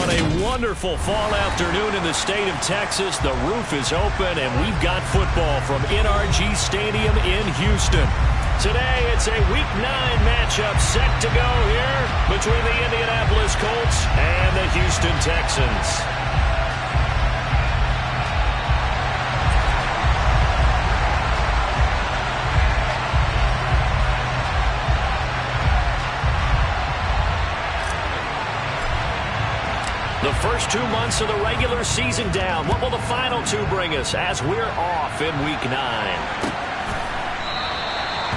On a wonderful fall afternoon in the state of Texas, the roof is open, and we've got football from NRG Stadium in Houston. Today, it's a Week 9 matchup set to go here between the Indianapolis Colts and the Houston Texans. The first 2 months of the regular season down. What will the final 2 bring us as we're off in Week 9?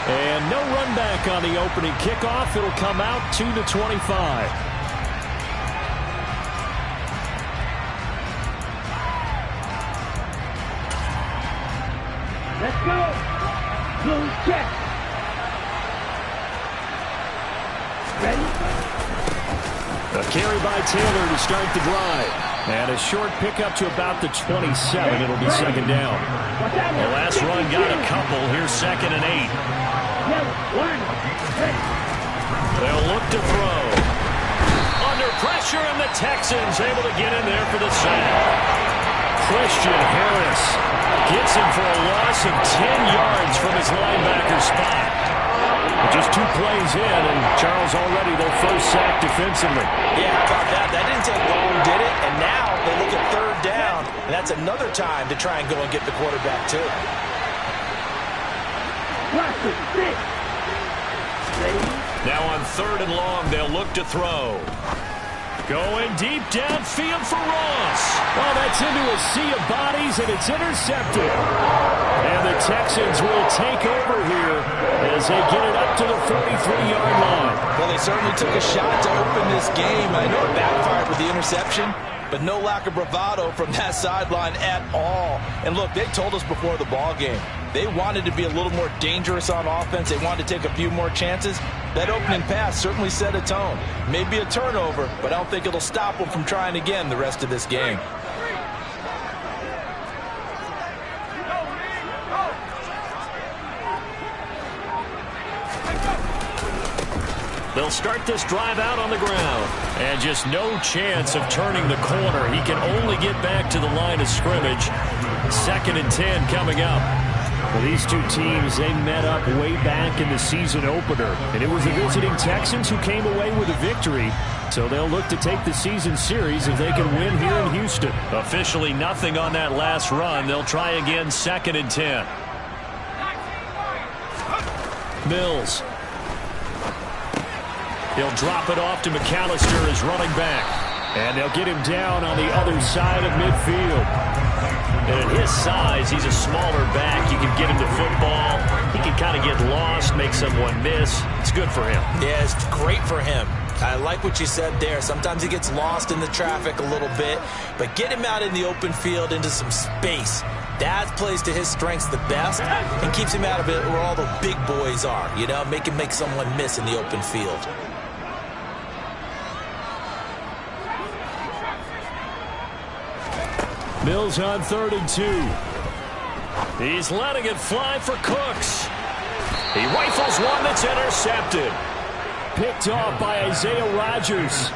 And no run back on the opening kickoff. It'll come out 2-25. Let's go. Blue check. Ready? A carry by Taylor to start the drive. And a short pickup to about the 27. It'll be second down. The last run got a couple. Here's 2nd and 8. They'll look to throw. Under pressure, and the Texans able to get in there for the sack. Christian Harris gets him for a loss of 10 yards from his linebacker spot. Just 2 plays in, and Charles already their first sack defensively. Yeah, how about that? That didn't take long, did it? And now they look at 3rd down, and that's another time to try and go and get the quarterback, too. Now on 3rd and long, they'll look to throw. Going deep downfield for Ross. Oh, that's into a sea of bodies, and it's intercepted. And the Texans will take over here as they get it up to the 43-yard line. Well, they certainly took a shot to open this game. I know it backfired with the interception, but no lack of bravado from that sideline at all. And look, they told us before the ball game, they wanted to be a little more dangerous on offense. They wanted to take a few more chances. That opening pass certainly set a tone. Maybe a turnover, but I don't think it'll stop them from trying again the rest of this game. They'll start this drive out on the ground. And just no chance of turning the corner. He can only get back to the line of scrimmage. 2nd and 10 coming up. Well, these 2 teams, they met up way back in the season opener. And it was the visiting Texans who came away with a victory. So they'll look to take the season series if they can win here in Houston. Officially nothing on that last run. They'll try again 2nd and 10. Mills. He'll drop it off to McAllister as running back. And they'll get him down on the other side of midfield. And at his size, he's a smaller back. You can get him the football. He can kind of get lost, make someone miss. It's good for him. Yeah, it's great for him. I like what you said there. Sometimes he gets lost in the traffic a little bit, but get him out in the open field into some space. That plays to his strengths the best and keeps him out of it where all the big boys are, you know, make him make someone miss in the open field. Mills on 3rd and 2. He's letting it fly for Cooks. He rifles one that's intercepted. Picked off by Isaiah Rodgers.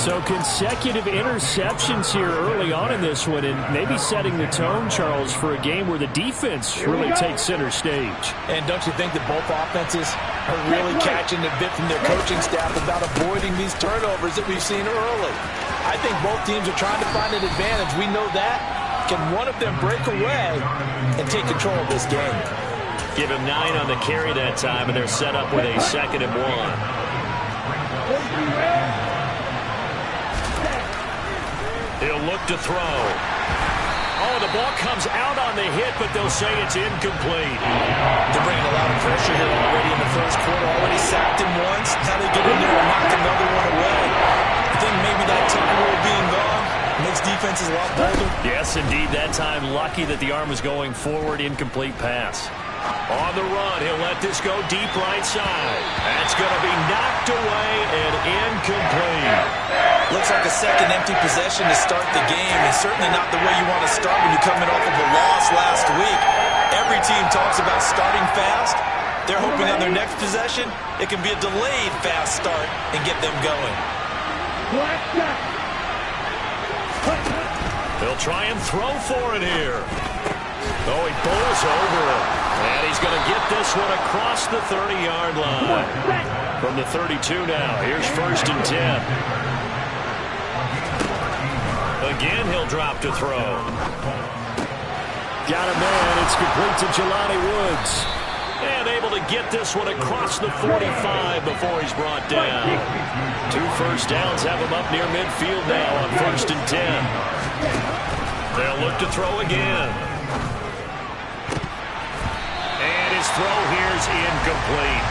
So consecutive interceptions here early on in this one, and maybe setting the tone, Charles, for a game where the defense really takes center stage. And don't you think that both offenses are really catching a bit from their coaching staff about avoiding these turnovers that we've seen early? I think both teams are trying to find an advantage. We know that. Can one of them break away and take control of this game? Give him 9 on the carry that time, and they're set up with a 2nd and 1. He'll look to throw. Oh, the ball comes out on the hit, but they'll say it's incomplete. They're bringing a lot of pressure here already in the first quarter. Already sacked him once. Now they get in there and knock another one away. I think maybe that temporary being gone makes defenses a lot bolder. Yes, indeed. That time lucky that the arm was going forward. Incomplete pass. On the run, he'll let this go deep right side. That's going to be knocked away and incomplete. Looks like a second empty possession to start the game, and certainly not the way you want to start when you're coming off of a loss last week. Every team talks about starting fast. They're hoping on their next possession, it can be a delayed fast start and get them going. He'll try and throw for it here. Oh, he bowls over it. And he's going to get this one across the 30-yard line. From the 32 now, here's 1st and 10. Again, he'll drop to throw. Got a man. It's complete to Jelani Woods. And able to get this one across the 45 before he's brought down. 2 first downs have him up near midfield now on 1st and 10. They'll look to throw again. And his throw here's incomplete.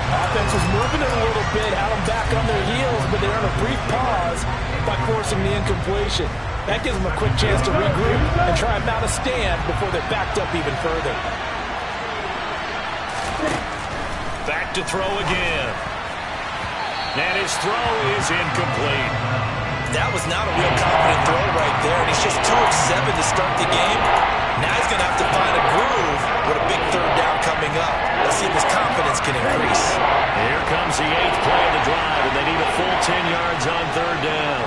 Offense was moving it a little bit, had them back on their heels, but they're on a brief pause by forcing the incompletion. That gives them a quick chance to regroup and try and mount a stand before they're backed up even further. Back to throw again. And his throw is incomplete. That was not a real confident throw right there, and he's just 2 of 7 to start the game. Now he's going to have to find a groove with a big 3rd down coming up. Let's see if his confidence can increase. Here comes the 8th play of the drive, and they need a full 10 yards on 3rd down.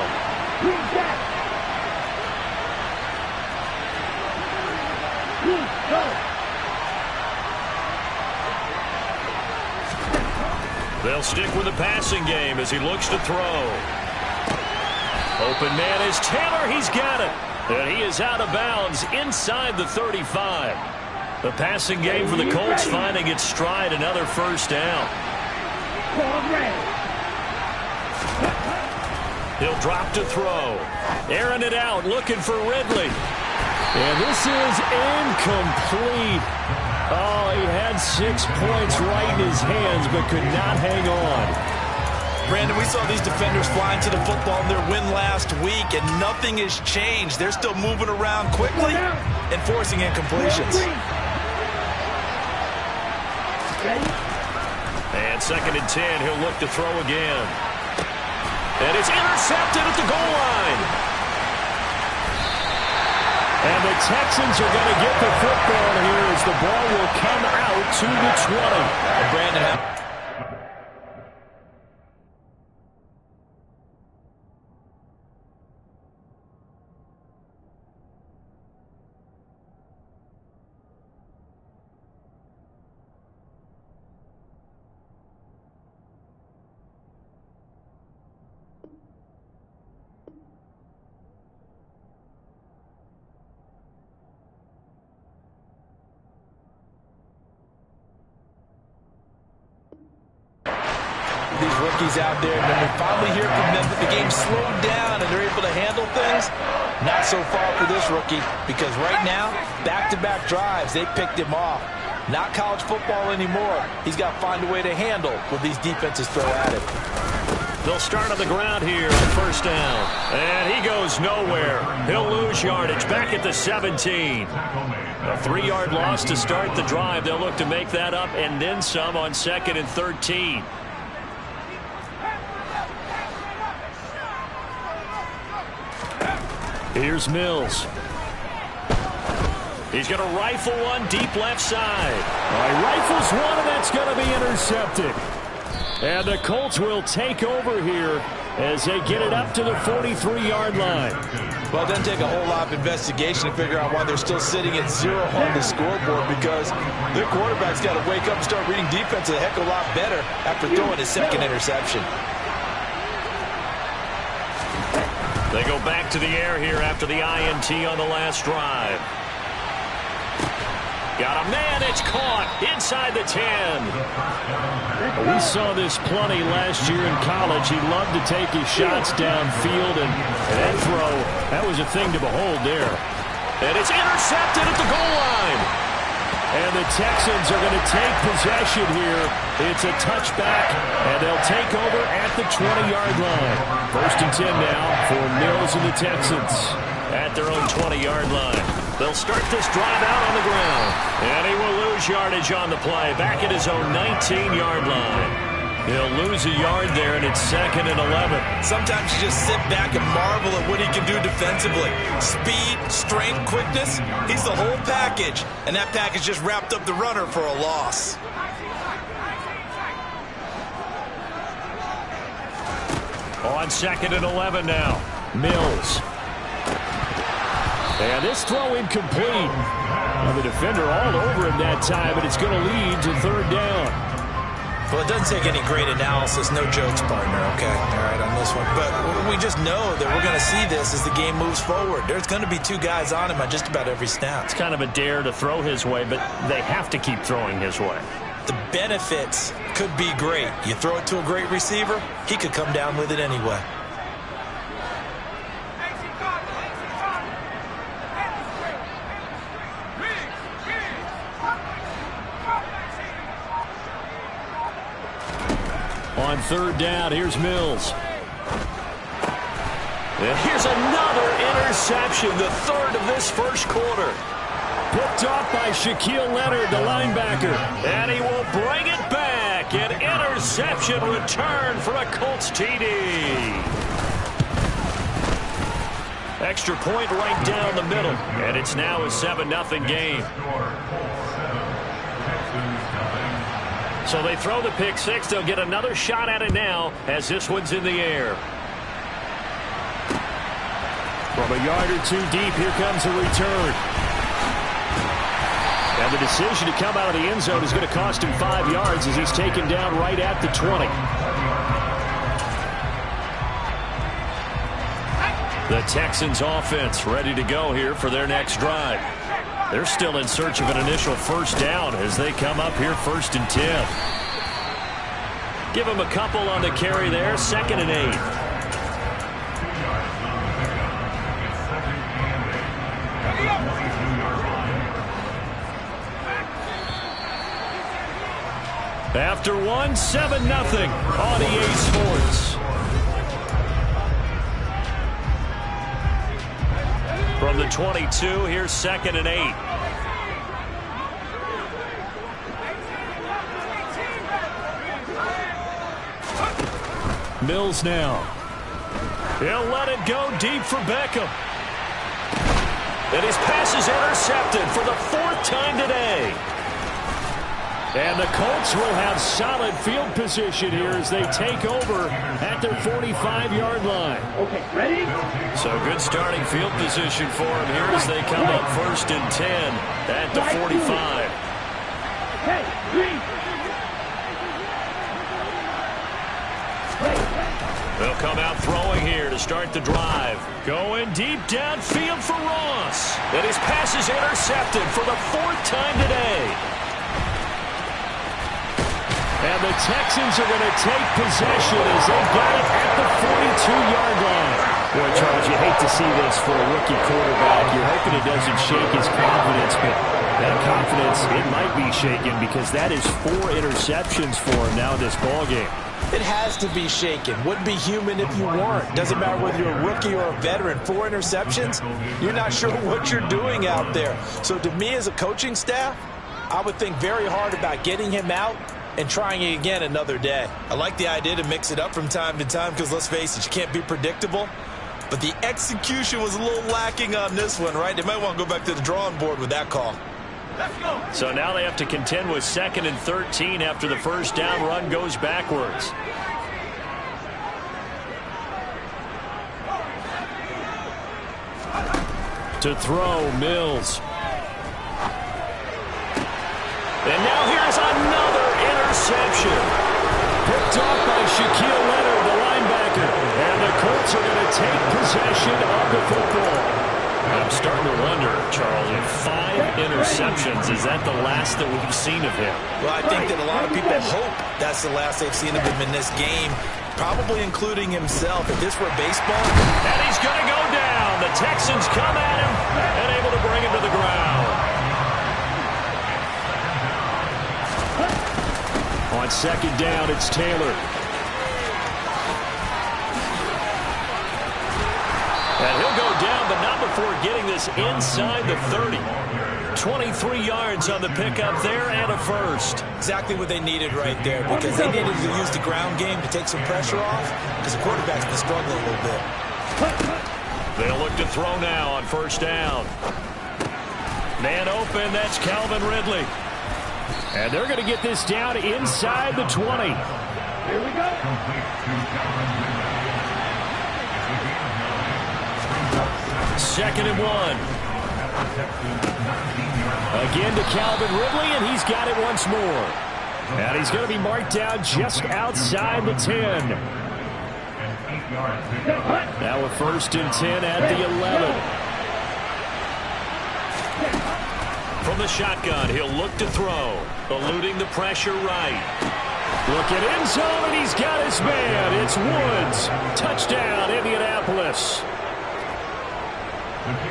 They'll stick with the passing game as he looks to throw. Open man is Taylor. He's got it. And he is out of bounds inside the 35. The passing game for the Colts finding its stride. Another 1st down. He'll drop to throw. Airing it out, looking for Ridley. And this is incomplete. Oh, he had 6 points right in his hands, but could not hang on. Brandon, we saw these defenders flying to the football in their win last week, and nothing has changed. They're still moving around quickly and forcing incompletions. And 2nd and 10, he'll look to throw again. And it's intercepted at the goal line. And the Texans are going to get the football here as the ball will come out to the 20. And Brandon, these rookies out there, and then we finally hear from them that the game slowed down and they're able to handle things. Not so far for this rookie, because right now, back-to-back drives, they picked him off. Not college football anymore. He's got to find a way to handle what these defenses throw at him. They'll start on the ground here on 1st down. And he goes nowhere. He'll lose yardage back at the 17. A 3-yard loss to start the drive. They'll look to make that up and then some on 2nd and 13. Here's Mills. He's going to rifle one deep left side. He rifles one, and that's going to be intercepted. And the Colts will take over here as they get it up to the 43-yard line. Well, it doesn't take a whole lot of investigation to figure out why they're still sitting at 0 on the scoreboard, because their quarterback's got to wake up and start reading defense a heck of a lot better after throwing his 2nd interception. They go back to the air here after the INT on the last drive. Got a man, it's caught inside the 10. We saw this plenty last year in college. He loved to take his shots downfield, and that throw, that was a thing to behold there. And it's intercepted at the goal line. And the Texans are going to take possession here. It's a touchback, and they'll take over at the 20-yard line. 1st and 10 now for Mills and the Texans at their own 20-yard line. They'll start this drive out on the ground. And he will lose yardage on the play, back at his own 19-yard line. He'll lose a yard there, and it's 2nd and 11. Sometimes you just sit back and marvel at what he can do defensively. Speed, strength, quickness, he's the whole package. And that package just wrapped up the runner for a loss. On 2nd and 11 now. Mills. And this throw incomplete. Well, the defender all over him that time, but it's going to lead to third down. Well, it doesn't take any great analysis. No jokes, partner, okay? All right, on this one. But we just know that we're going to see this as the game moves forward. There's going to be two guys on him on just about every snap. It's kind of a dare to throw his way, but they have to keep throwing his way. The benefits could be great. You throw it to a great receiver, he could come down with it anyway. On third down, here's Mills. And here's another interception, the third of this first quarter. Picked off by Shaquille Leonard, the linebacker. And he will bring it back. An interception return for a Colts TD. Extra point right down the middle. And it's now a 7-0 game. So they throw the pick six. They'll get another shot at it now as this one's in the air. From a yard or two deep, here comes a return. And the decision to come out of the end zone is going to cost him 5 yards as he's taken down right at the 20. The Texans offense ready to go here for their next drive. They're still in search of an initial first down as they come up here 1st and 10. Give them a couple on the carry there, 2nd and 8. After one, 7-0 on EA Sports. From the 22, here's 2nd and 8. Mills now. He'll let it go deep for Beckham. And his pass is intercepted for the 4th time today. And the Colts will have solid field position here as they take over at their 45-yard line. Okay, ready? So good starting field position for them here as they come up 1st and 10 at the 45. Hey, green. They'll come out throwing here to start the drive. Going deep downfield for Ross. And his pass is intercepted for the 4th time today. And the Texans are going to take possession as they got it at the 42-yard line. Boy, Charles, you hate to see this for a rookie quarterback. You're hoping it doesn't shake his confidence, but that confidence, it might be shaken because that is 4 interceptions for him now in this ballgame. It has to be shaken. Wouldn't be human if you weren't. Doesn't matter whether you're a rookie or a veteran. 4 interceptions, you're not sure what you're doing out there. So to me as a coaching staff, I would think very hard about getting him out and trying it again another day. I like the idea to mix it up from time to time because, let's face it, you can't be predictable. But the execution was a little lacking on this one, right? They might want to go back to the drawing board with that call. Let's go. So now they have to contend with 2nd and 13 after the first down run goes backwards. To throw, Mills. And now here's another interception. Picked off by Shaquille Leonard, the linebacker. And the Colts are going to take possession of the football. I'm starting to wonder, Charles, if 5 interceptions, is that the last that we've seen of him? Well, I think that a lot of people hope that's the last they've seen of him in this game, probably including himself. If this were baseball. And he's going to go down. The Texans come at him and able to bring him to the ground. On 2nd down, it's Taylor. And he'll go down, but not before getting this inside the 30. 23 yards on the pickup there and a first. Exactly what they needed right there because they needed to use the ground game to take some pressure off because the quarterback's been struggling a little bit. They'll look to throw now on 1st down. Man open, that's Calvin Ridley. And they're going to get this down inside the 20. Here we go. 2nd and 1. Again to Calvin Ridley, and he's got it once more. And he's going to be marked down just outside the 10. Now a 1st and 10 at the 11. From the shotgun, he'll look to throw. Eluding the pressure right. Look at end zone, and he's got his man. It's Woods. Touchdown, Indianapolis.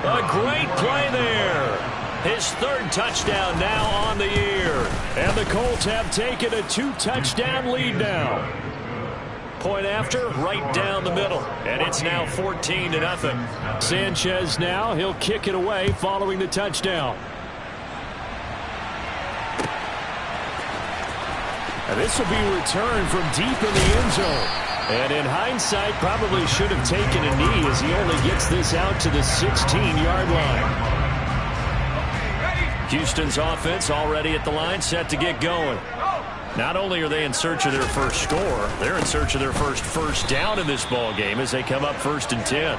A great play there. His 3rd touchdown now on the year. And the Colts have taken a 2-touchdown lead now. Point after, right down the middle. And it's now 14-0. Sanchez now, he'll kick it away following the touchdown. And this will be returned from deep in the end zone. And in hindsight, probably should have taken a knee as he only gets this out to the 16-yard line. Houston's offense already at the line, set to get going. Not only are they in search of their first score, they're in search of their first down in this ball game as they come up 1st and 10.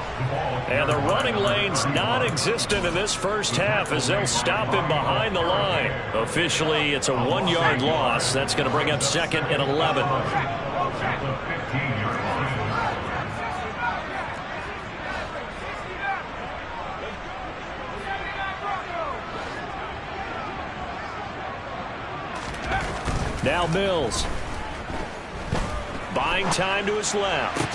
And the running lane's non-existent in this first half as they'll stop him behind the line. Officially, it's a 1-yard loss. That's going to bring up 2nd and 11. Now Mills. Buying time to his left.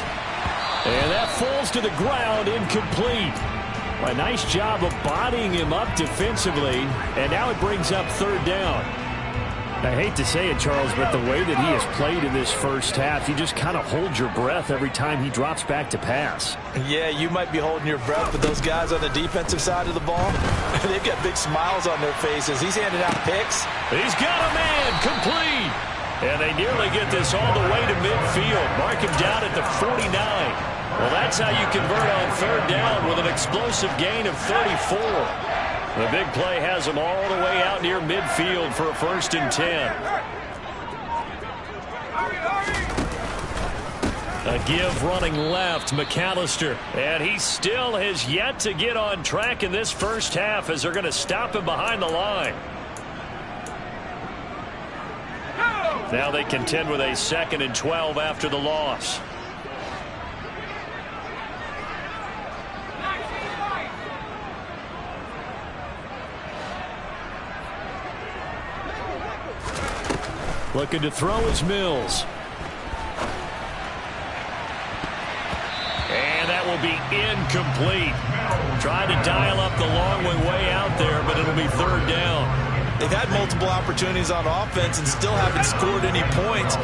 And that falls to the ground, incomplete. A nice job of bodying him up defensively. And now it brings up 3rd down. I hate to say it, Charles, but the way that he has played in this first half, you just kind of hold your breath every time he drops back to pass. Yeah, you might be holding your breath, but those guys on the defensive side of the ball, they've got big smiles on their faces. He's handing out picks. He's got a man, complete. And they nearly get this all the way to midfield. Mark him down at the 49. Well, that's how you convert on 3rd down with an explosive gain of 34. The big play has him all the way out near midfield for a 1st and 10. A give running left, McAllister. And he still has yet to get on track in this first half as they're going to stop him behind the line. Now they contend with a 2nd and 12 after the loss. Looking to throw is Mills. And that will be incomplete. Trying to dial up the long way out there, but it'll be 3rd down. They've had multiple opportunities on offense and still haven't scored any points.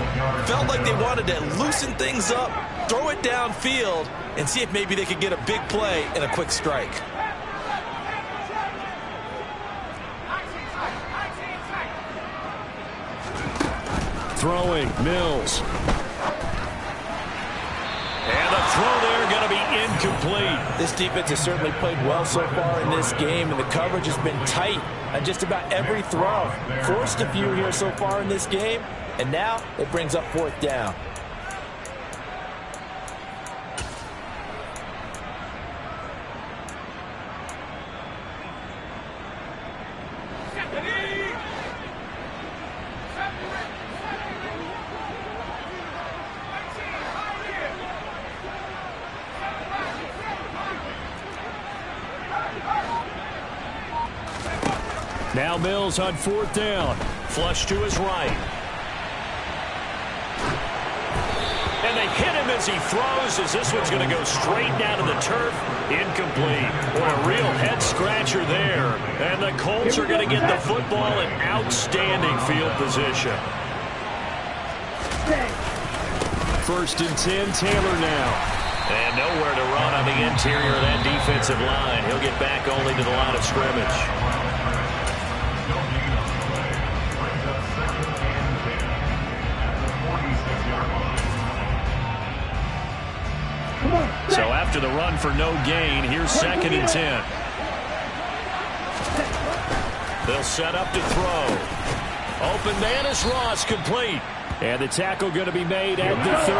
Felt like they wanted to loosen things up, throw it downfield, and see if maybe they could get a big play and a quick strike. Throwing, Mills. And the throw there going to be incomplete. This defense has certainly played well so far in this game, and the coverage has been tight on just about every throw. Forced a few here so far in this game, and now it brings up 4th down. Now Mills on 4th down. Flush to his right. And they hit him as he throws, as this one's going to go straight down to the turf. Incomplete. What a real head-scratcher there. And the Colts are going to get the football in outstanding field position. 1st and 10, Taylor now. And nowhere to run on the interior of that defensive line. He'll get back only to the line of scrimmage. So after the run for no gain, here's 2nd and 10. They'll set up to throw. Open man is Ross, complete. And the tackle going to be made at the 38.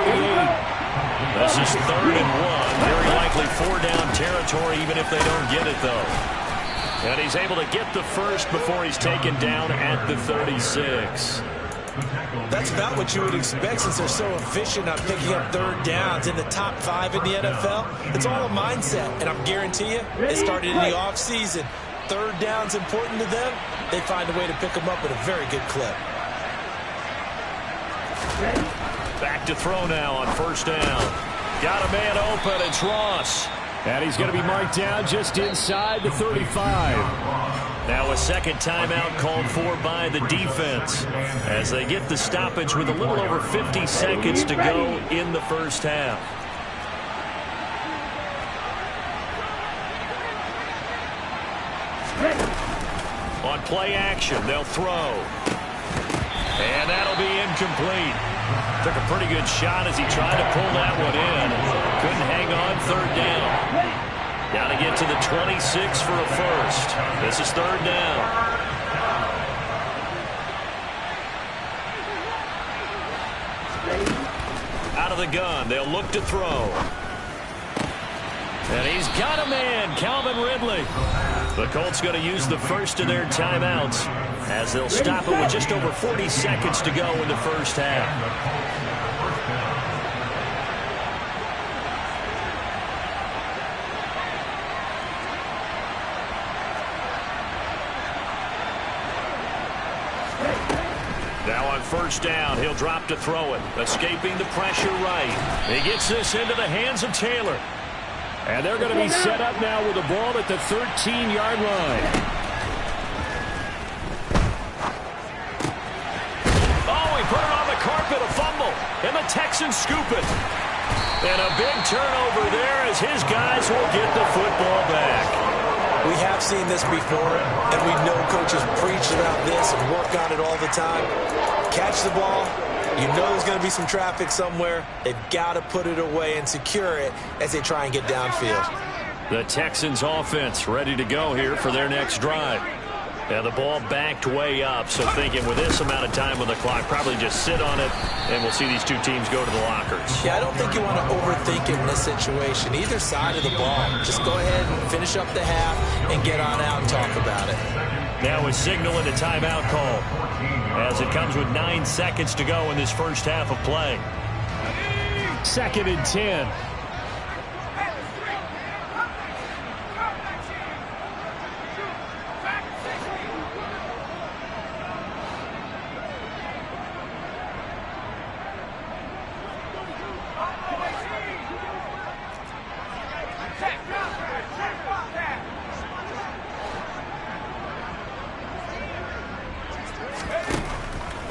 This is 3rd and 1. Very likely 4-down territory, even if they don't get it, though. And he's able to get the first before he's taken down at the 36. That's about what you would expect since they're so efficient on picking up third downs in the top 5 in the NFL. It's all a mindset, and I guarantee you, it started in the offseason. Third down's important to them. They find a way to pick them up at a very good clip. Back to throw now on first down. Got a man open. It's Ross. And he's going to be marked down just inside the 35. Now a second timeout called for by the defense as they get the stoppage with a little over 50 seconds to go in the first half. On play action, they'll throw. And that'll be incomplete. Took a pretty good shot as he tried to pull that one in. Couldn't hang on third down. Now to get to the 26 for a first. This is third down. Out of the gun, they'll look to throw. And he's got a man, Calvin Ridley. The Colts going to use the first of their timeouts as they'll stop it with just over 40 seconds to go in the first half. Now on first down, he'll drop to throw it. Escaping the pressure right. He gets this into the hands of Taylor. And they're going to be set up now with the ball at the 13-yard line. Oh, he put it on the carpet, a fumble. And the Texans scoop it. And a big turnover there as his guys will get the football back. We have seen this before, and we know coaches preach about this and work on it all the time. Catch the ball. You know there's going to be some traffic somewhere. They've got to put it away and secure it as they try and get downfield. The Texans offense ready to go here for their next drive. And the ball backed way up, so thinking with this amount of time on the clock, probably just sit on it, and we'll see these two teams go to the lockers. Yeah, I don't think you want to overthink it in this situation. Either side of the ball. Just go ahead and finish up the half and get on out and talk about it. Now a signal and a timeout call as it comes with 9 seconds to go in this first half of play. 2nd and 10.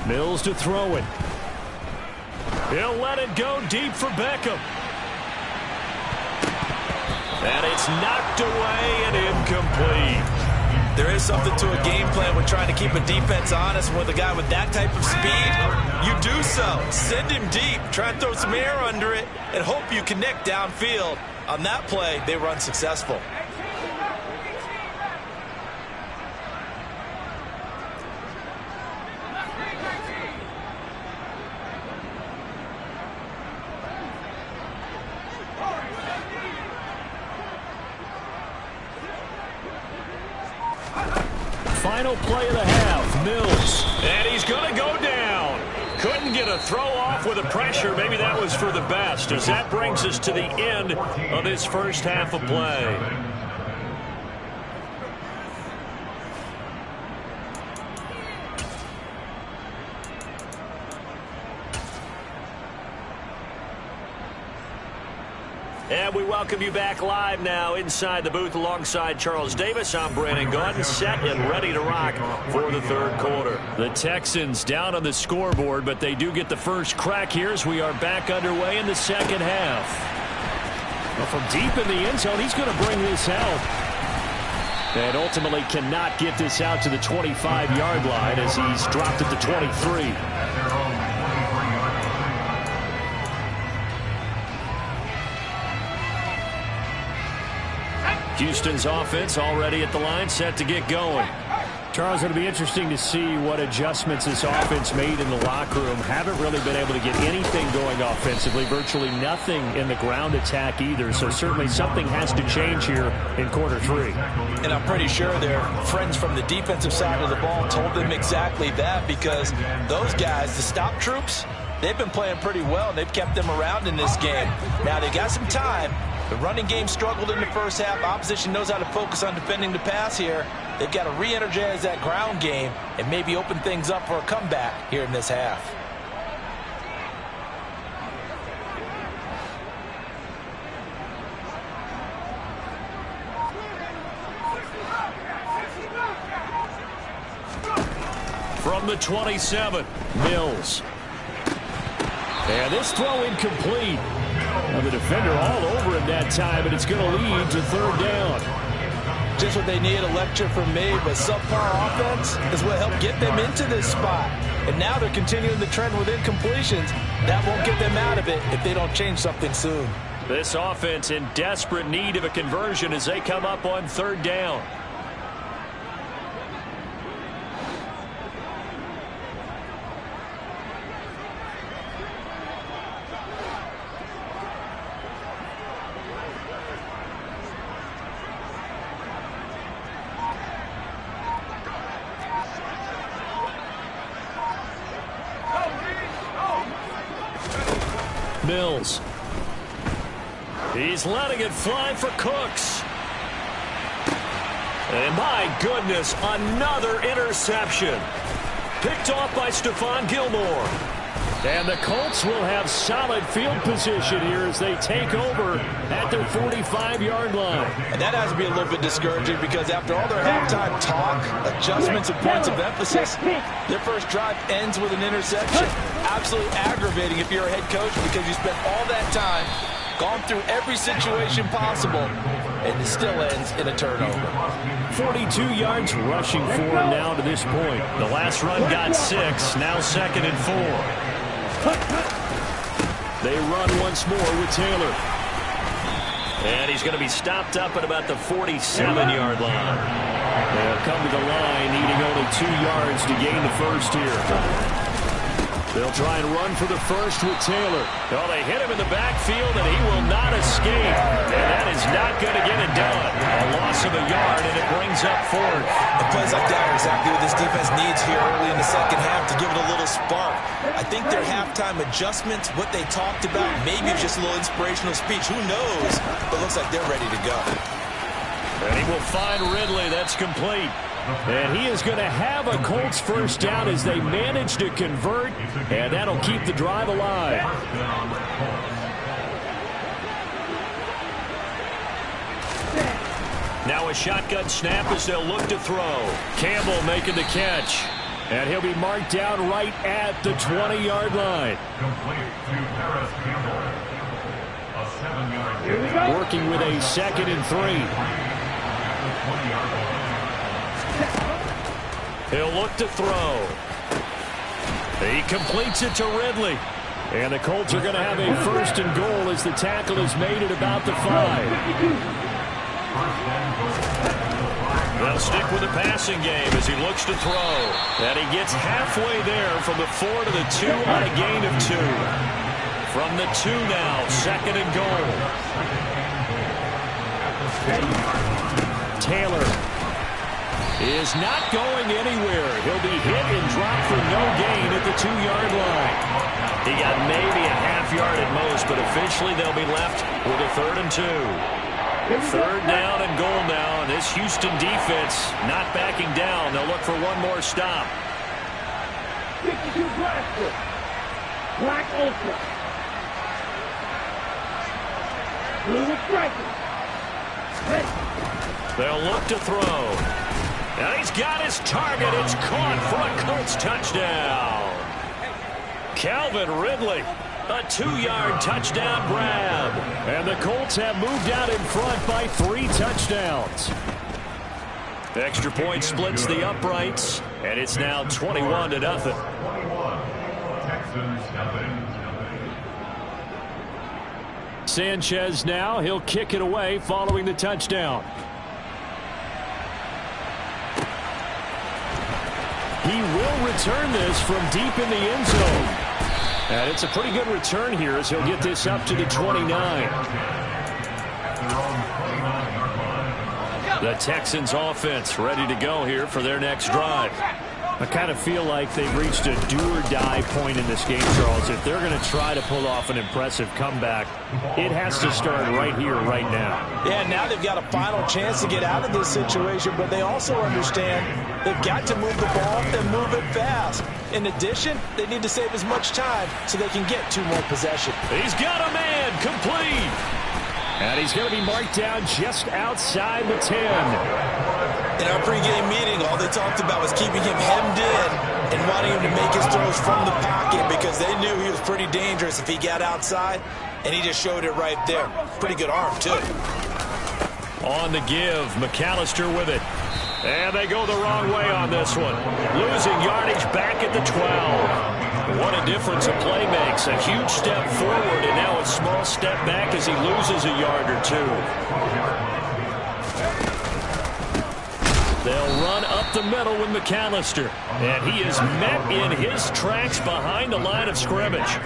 Mills to throw it. He'll let it go deep for Beckham. And it's knocked away and incomplete. There is something to a game plan with trying to keep a defense honest. With a guy with that type of speed, you do so. Send him deep. Try and throw some air under it and hope you connect downfield. On that play, they run successful. Final play of the half, Mills. And he's going to go down. Couldn't get a throw off with the pressure. Maybe that was for the best, as that brings us to the end of this first half of play. And we welcome you back live now inside the booth alongside Charles Davis. I'm Brandon Gaudin, set and ready to rock for the third quarter. The Texans down on the scoreboard, but they do get the first crack here as we are back underway in the second half. Well, from deep in the end zone, he's going to bring this out. And ultimately cannot get this out to the 25-yard line as he's dropped at the 23. Houston's offense already at the line, set to get going. Charles, it'll be interesting to see what adjustments this offense made in the locker room. Haven't really been able to get anything going offensively. Virtually nothing in the ground attack either. So certainly something has to change here in quarter 3. And I'm pretty sure their friends from the defensive side of the ball told them exactly that, because those guys, the stop troops, they've been playing pretty well, and they've kept them around in this game. Now, they got some time. The running game struggled in the first half. Opposition knows how to focus on defending the pass here. They've got to re-energize that ground game and maybe open things up for a comeback here in this half. From the 27, Mills. And this throw incomplete. Now the defender all over him that time, and it's going to lead to third down. Just what they need, a lecture from me, but subpar offense is what helped get them into this spot. And now they're continuing the trend with incompletions. That won't get them out of it if they don't change something soon. This offense in desperate need of a conversion as they come up on third down. Mills. He's letting it fly for Cooks. And my goodness, another interception. Picked off by Stephon Gilmore. And the Colts will have solid field position here as they take over at their 45-yard line. And that has to be a little bit discouraging, because after all their halftime talk, adjustments and points of emphasis, their first drive ends with an interception. Absolutely aggravating if you're a head coach, because you spent all that time, gone through every situation possible, and it still ends in a turnover. 42 yards rushing for him now to this point. The last run got 6, now 2nd and 4. They run once more with Taylor. And he's going to be stopped up at about the 47-yard line. They'll come to the line needing only 2 yards to gain the first here. They'll try and run for the first with Taylor. Oh, they hit him in the backfield, and he will not escape. And that is not going to get it done. A loss of a yard, and it brings up 4th. And plays like that are exactly what this defense needs here early in the second half to give it a little spark. I think their halftime adjustments, what they talked about, maybe it's just a little inspirational speech. Who knows? But it looks like they're ready to go. And he will find Ridley. That's complete. And he is going to have a Colts first down as they manage to convert, and that'll keep the drive alive. Now a shotgun snap as they'll look to throw. Campbell making the catch. And he'll be marked down right at the 20-yard line. Working with a 2nd and 3. He'll look to throw. He completes it to Ridley. And the Colts are going to have a 1st and goal as the tackle is made at about the 5. They'll stick with the passing game as he looks to throw. And he gets halfway there from the 4 to the 2 on a gain of 2. From the 2 now, 2nd and goal. Taylor is not going anywhere. He'll be hit and dropped for no gain at the 2-yard line. He got maybe a half yard at most, but officially they'll be left with a 3rd and 2. 3rd down and goal now, and this Houston defense not backing down. They'll look for one more stop. 52 Blaster. Black Ultra. Blue with strikers. They'll look to throw. And he's got his target. It's caught for a Colts touchdown. Calvin Ridley, a 2-yard touchdown grab. And the Colts have moved out in front by 3 touchdowns. The extra point splits the uprights, and it's now 21-0. Sanchez now, he'll kick it away following the touchdown. return this from deep in the end zone. And it's a pretty good return here as he'll get this up to the 29. The Texans offense ready to go here for their next drive. I kind of feel like they've reached a do-or-die point in this game, Charles. If they're going to try to pull off an impressive comeback, it has to start right here, right now. Yeah, now they've got a final chance to get out of this situation, but they also understand they've got to move the ball and move it fast. In addition, they need to save as much time so they can get 2 more possessions. He's got a man, complete. And he's going to be marked down just outside the 10. In our pregame meeting, all they talked about was keeping him hemmed in and wanting him to make his throws from the pocket because they knew he was pretty dangerous if he got outside, and he just showed it right there. Pretty good arm, too. On the give, McAllister with it. And they go the wrong way on this one. Losing yardage back at the 12. What a difference a play makes. A huge step forward and now a small step back as he loses a yard or 2. They'll run up the middle with McAllister. And he is met in his tracks behind the line of scrimmage.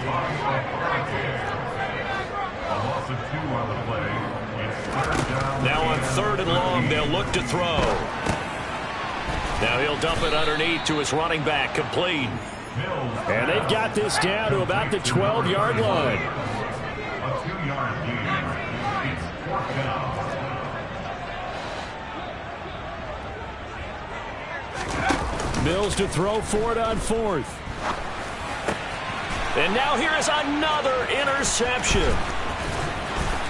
Now on 3rd and long, they'll look to throw. Now he'll dump it underneath to his running back, complete. And they've got this down to about the 12-yard line. Mills to throw for it on 4th. And now here is another interception.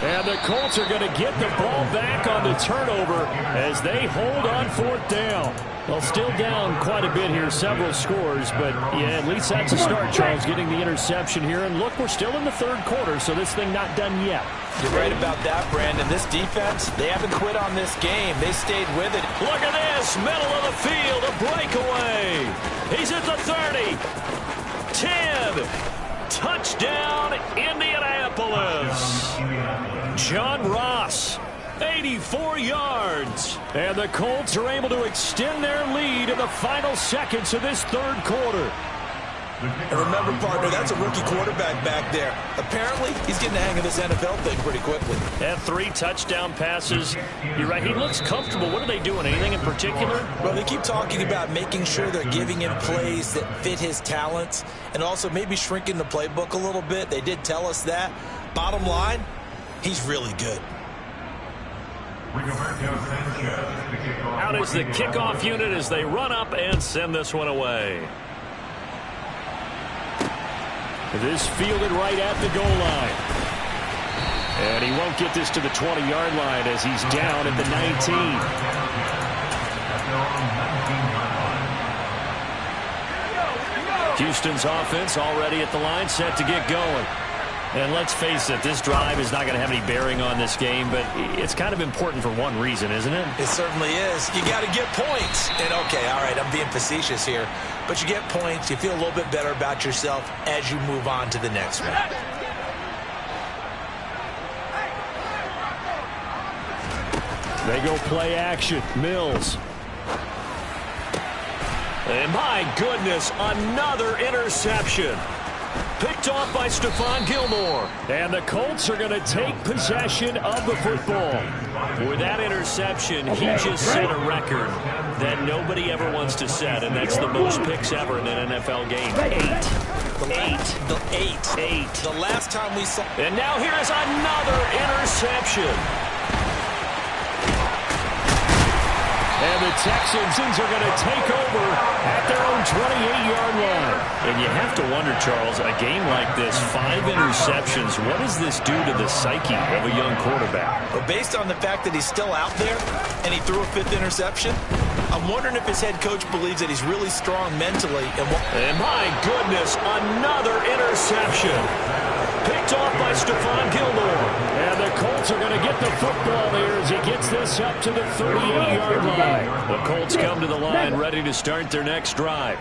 And the Colts are going to get the ball back on the turnover as they hold on 4th down. Well, still down quite a bit here, several scores, but yeah, at least that's a start, Charles, getting the interception here. And look, we're still in the 3rd quarter, so this thing not done yet. You're right about that, Brandon. This defense, they haven't quit on this game. They stayed with it. Look at this, middle of the field, a breakaway. He's at the 30, 10, touchdown, Indianapolis. John Ross. 84 yards. And the Colts are able to extend their lead in the final seconds of this 3rd quarter. And remember, partner, that's a rookie quarterback back there. Apparently, he's getting the hang of this NFL thing pretty quickly. And 3 touchdown passes. You're right, he looks comfortable. What are they doing? Anything in particular? Well, they keep talking about making sure they're giving him plays that fit his talents and also maybe shrinking the playbook a little bit. They did tell us that. Bottom line, he's really good. Out is the kickoff unit as they run up and send this one away. This fielded right at the goal line. And he won't get this to the 20-yard line as he's down at the 19. Houston's offense already at the line, set to get going. And let's face it, this drive is not going to have any bearing on this game, but it's kind of important for one reason, isn't it? It certainly is. You got to get points. And, okay, all right, I'm being facetious here. But you get points, you feel a little bit better about yourself as you move on to the next one. They go play action. Mills. And my goodness, another interception. Picked off by Stephon Gilmore. And the Colts are going to take possession of the football. With that interception, he just set a record that nobody ever wants to set, and that's the most picks ever in an NFL game. 8. The last time we saw. And now here is another interception. And the Texans are going to take over at their own 28-yard line. And you have to wonder, Charles, a game like this, 5 interceptions, what does this do to the psyche of a young quarterback? Well, based on the fact that he's still out there and he threw a 5th interception, I'm wondering if his head coach believes that he's really strong mentally. And my goodness, another interception. Picked off by Stephon Gilmore. And the Colts are going to get the football here as he gets this up to the 38-yard line. The Colts come to the line ready to start their next drive.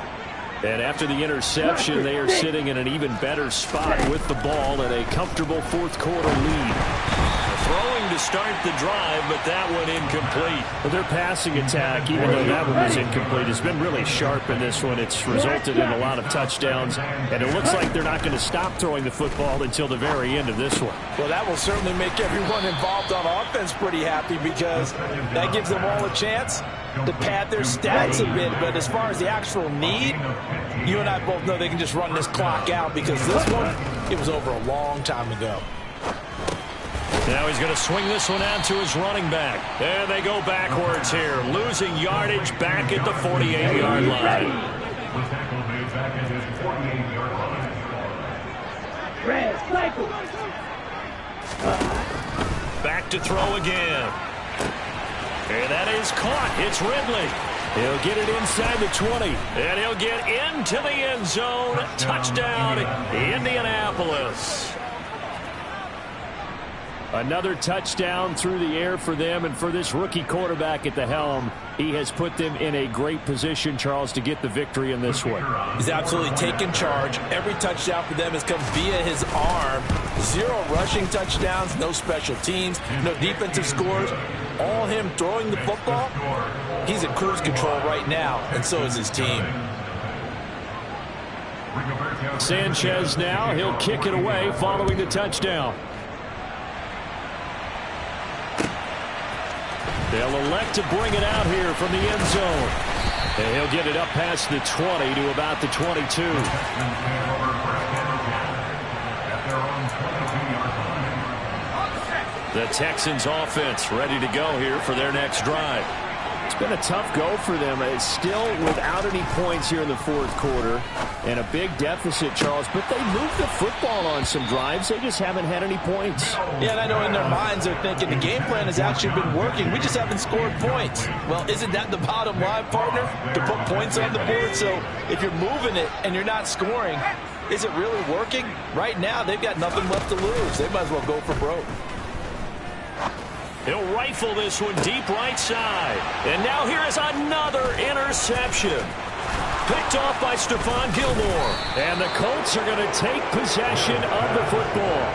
And after the interception, they are sitting in an even better spot with the ball and a comfortable 4th quarter lead. The throwing to start the drive, but that one incomplete. Well, their passing attack, even though that one was incomplete, has been really sharp in this one. It's resulted in a lot of touchdowns, and it looks like they're not going to stop throwing the football until the very end of this one. Well, that will certainly make everyone involved on offense pretty happy because that gives them all a chance to pad their stats a bit. But as far as the actual need, you and I both know they can just run this clock out because this one, it was over a long time ago. Now he's going to swing this one out to his running back. And they go backwards here, losing yardage back at the 48-yard line. Back to throw again. And that is caught. It's Ridley. He'll get it inside the 20. And he'll get into the end zone. Touchdown, Indianapolis. Another touchdown through the air for them, and for this rookie quarterback at the helm, he has put them in a great position, Charles, to get the victory in this one. He's absolutely taken charge. Every touchdown for them has come via his arm. 0 rushing touchdowns, no special teams, no defensive scores. All him throwing the football. He's in cruise control right now, and so is his team. Sanchez now, he'll kick it away following the touchdown. They'll elect to bring it out here from the end zone. And he'll get it up past the 20 to about the 22. The Texans offense ready to go here for their next drive. It's been a tough go for them. It's still without any points here in the fourth quarter and a big deficit, Charles, but they moved the football on some drives. They just haven't had any points. Yeah, and I know in their minds they're thinking the game plan has actually been working. We just haven't scored points. Well, isn't that the bottom line, partner? To put points on the board. So if you're moving it and you're not scoring, is it really working? Right now, they've got nothing left to lose. They might as well go for broke. He'll rifle this one deep right side. And now here is another interception. Picked off by Stephon Gilmore. And the Colts are going to take possession of the football.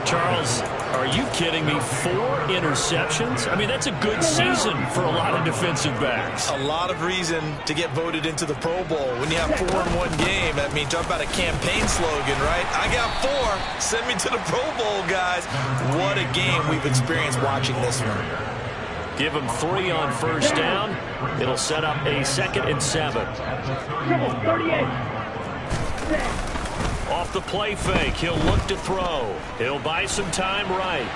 Charles, are you kidding me? 4 interceptions? I mean, that's a good season for a lot of defensive backs. A lot of reason to get voted into the Pro Bowl. When you have 4 in one game, I mean, talk about a campaign slogan, right? I got 4. Send me to the Pro Bowl, guys. What a game we've experienced watching this one. Give him 3 on first down. It'll set up a 2nd and 7. Off the play fake, he'll look to throw. He'll buy some time right.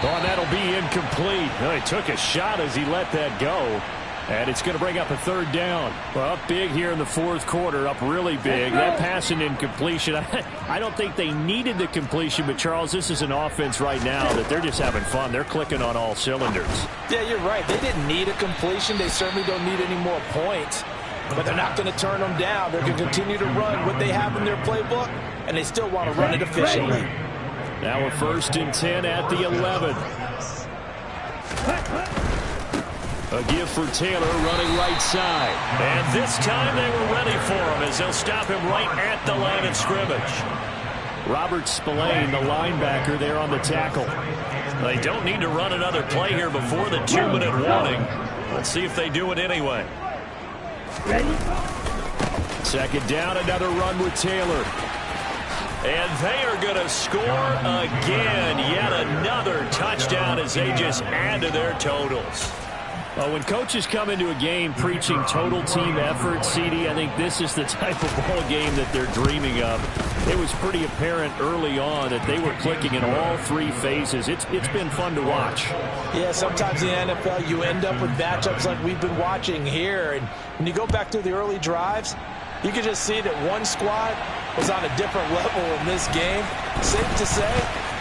Oh, that'll be incomplete. Well, he took a shot as he let that go. And it's going to bring up a 3rd down. Well, up big here in the fourth quarter, up really big. That pass and incompletion. I don't think they needed the completion, but, Charles, this is an offense right now that they're just having fun. They're clicking on all cylinders. Yeah, you're right. They didn't need a completion. They certainly don't need any more points. But they're not going to turn them down. They're going to continue to run what they have in their playbook, and they still want to run it efficiently. Now a 1st and 10 at the 11. A give for Taylor running right side. And this time they were ready for him as they'll stop him right at the line of scrimmage. Robert Spillane, the linebacker, there on the tackle. They don't need to run another play here before the 2-minute warning. Let's see if they do it anyway. Ready? 2nd down, another run with Taylor. And they are going to score again. Yet another touchdown as they just add to their totals. When coaches come into a game preaching total team effort, CD, I think this is the type of ball game that they're dreaming of. It was pretty apparent early on that they were clicking in all 3 phases. It's been fun to watch. Yeah, sometimes in the NFL you end up with matchups like we've been watching here. And when you go back to the early drives, you can just see that one squad was on a different level in this game. Safe to say,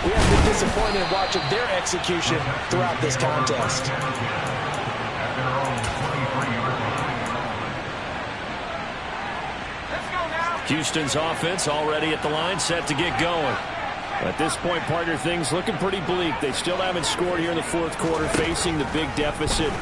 we have been disappointed in watching their execution throughout this contest. Houston's offense already at the line, set to get going. At this point, partner, things looking pretty bleak. They still haven't scored here in the fourth quarter, facing the big deficit.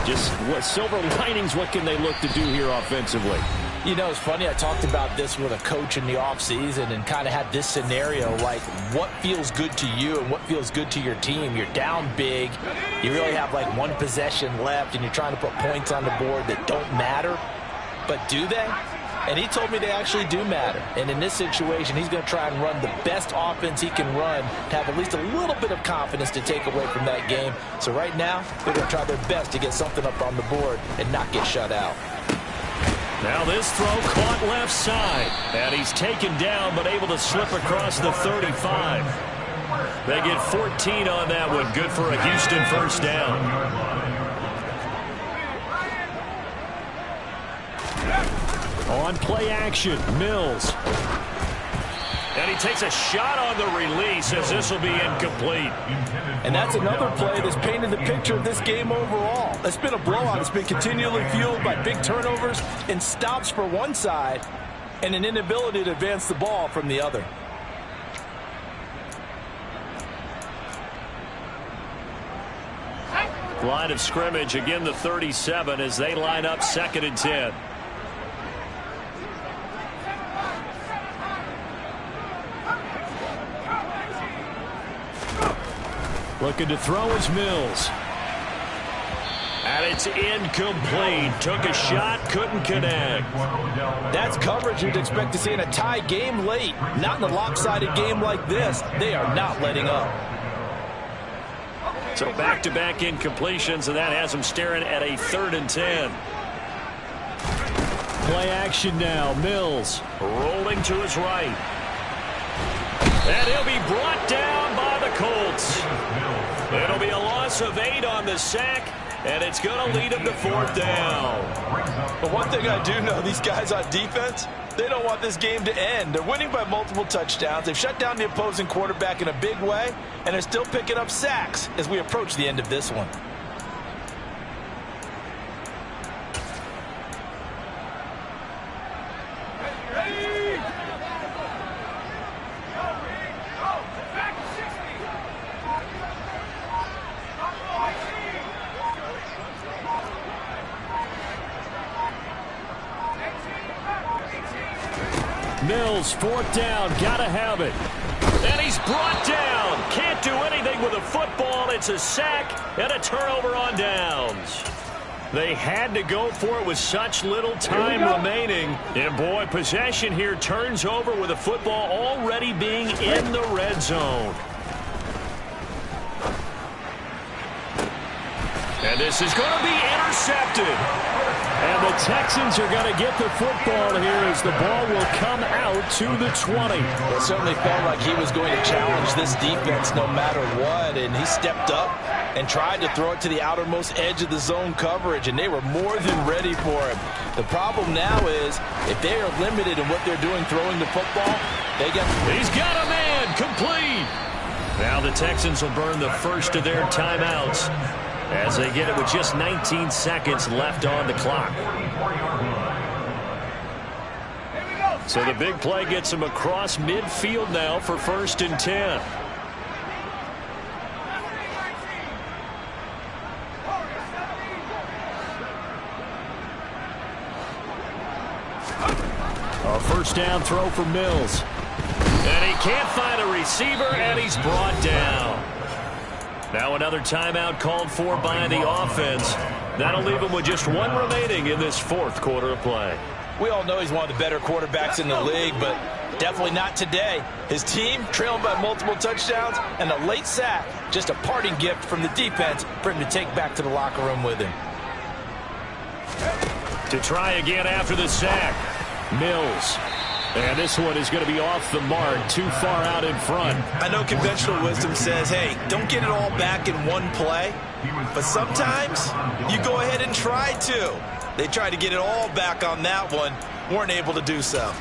Just what silver linings, what can they look to do here offensively? You know, it's funny, I talked about this with a coach in the offseason and kind of had this scenario, like what feels good to you and what feels good to your team. You're down big. You really have like one possession left, and you're trying to put points on the board that don't matter. But do they? And he told me they actually do matter. And in this situation, he's going to try and run the best offense he can run to have at least a little bit of confidence to take away from that game. So right now, they're going to try their best to get something up on the board and not get shut out. Now this throw caught left side. And he's taken down but able to slip across the 35. They get 14 on that one. Good for a Houston first down. On play action, Mills. And he takes a shot on the release as this will be incomplete. And that's another play that's painted the picture of this game overall. It's been a blowout. It's been continually fueled by big turnovers and stops for one side and an inability to advance the ball from the other. Line of scrimmage, again the 37 as they line up 2nd and 10. Looking to throw is Mills. And it's incomplete. Took a shot, couldn't connect. That's coverage you'd expect to see in a tie game late. Not in a lopsided game like this. They are not letting up. So back-to-back incompletions, and that has them staring at a 3rd and 10. Play action now. Mills rolling to his right. And he'll be brought down by the Colts. It'll be a loss of 8 on the sack, and it's going to lead him to 4th down. But one thing I do know, these guys on defense, they don't want this game to end. They're winning by multiple touchdowns. They've shut down the opposing quarterback in a big way, and they're still picking up sacks as we approach the end of this one. Mills, 4th down, gotta have it. And he's brought down. Can't do anything with a football. It's a sack and a turnover on downs. They had to go for it with such little time remaining. And boy, possession here turns over with the football already being in the red zone. And this is going to be intercepted. And the Texans are going to get the football here as the ball will come out to the 20. It certainly felt like he was going to challenge this defense no matter what, and he stepped up and tried to throw it to the outermost edge of the zone coverage, and they were more than ready for him. The problem now is if they are limited in what they're doing throwing the football, they get... He's got a man, complete. Now the Texans will burn the first of their timeouts as they get it with just 19 seconds left on the clock. So the big play gets them across midfield now for 1st and 10. A 1st down throw for Mills. And he can't find a receiver, and he's brought down. Now another timeout called for by the offense. That'll leave him with just 1 remaining in this 4th quarter of play. We all know he's one of the better quarterbacks in the league, but definitely not today. His team trailing by multiple touchdowns, and a late sack, just a parting gift from the defense for him to take back to the locker room with him. To try again after the sack, Mills. And this one is going to be off the mark, too far out in front. I know conventional wisdom says, hey, don't get it all back in one play. But sometimes you go ahead and try to. They tried to get it all back on that one, weren't able to do so.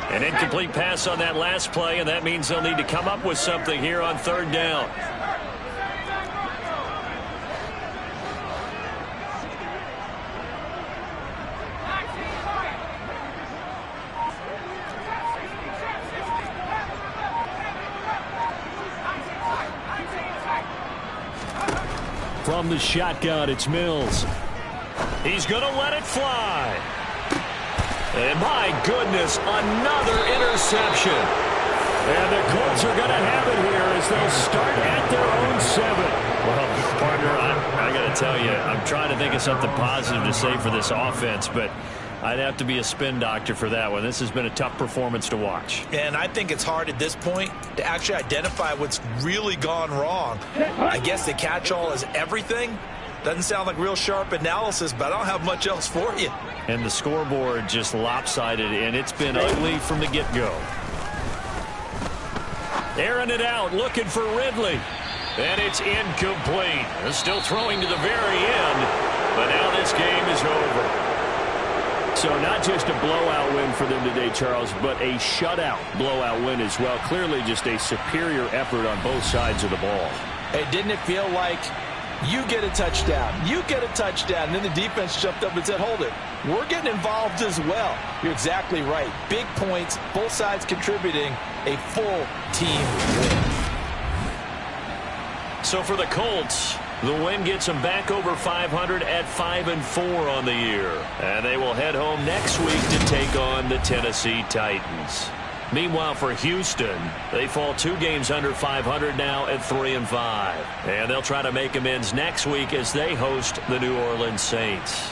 An incomplete pass on that last play, and that means they'll need to come up with something here on 3rd down. From from the shotgun. It's Mills. He's going to let it fly. And my goodness, another interception. And the Colts are going to have it here as they'll start at their own 7. Well, partner, I got to tell you, I'm trying to think of something positive to say for this offense, but I'd have to be a spin doctor for that one. This has been a tough performance to watch. And I think it's hard at this point to actually identify what's really gone wrong. I guess the catch-all is everything. Doesn't sound like real sharp analysis, but I don't have much else for you. And the scoreboard just lopsided, and it's been ugly from the get-go. Airing it out, looking for Ridley. And it's incomplete. They're still throwing to the very end, but now this game is over. So not just a blowout win for them today, Charles, but a shutout blowout win as well. Clearly just a superior effort on both sides of the ball. Hey, didn't it feel like you get a touchdown, you get a touchdown, and then the defense jumped up and said, hold it, we're getting involved as well. You're exactly right. Big points, both sides contributing, a full team win. So for the Colts, the win gets them back over 500 at 5-4 on the year. And they will head home next week to take on the Tennessee Titans. Meanwhile, for Houston, they fall 2 games under 500 now at 3-5. And they'll try to make amends next week as they host the New Orleans Saints.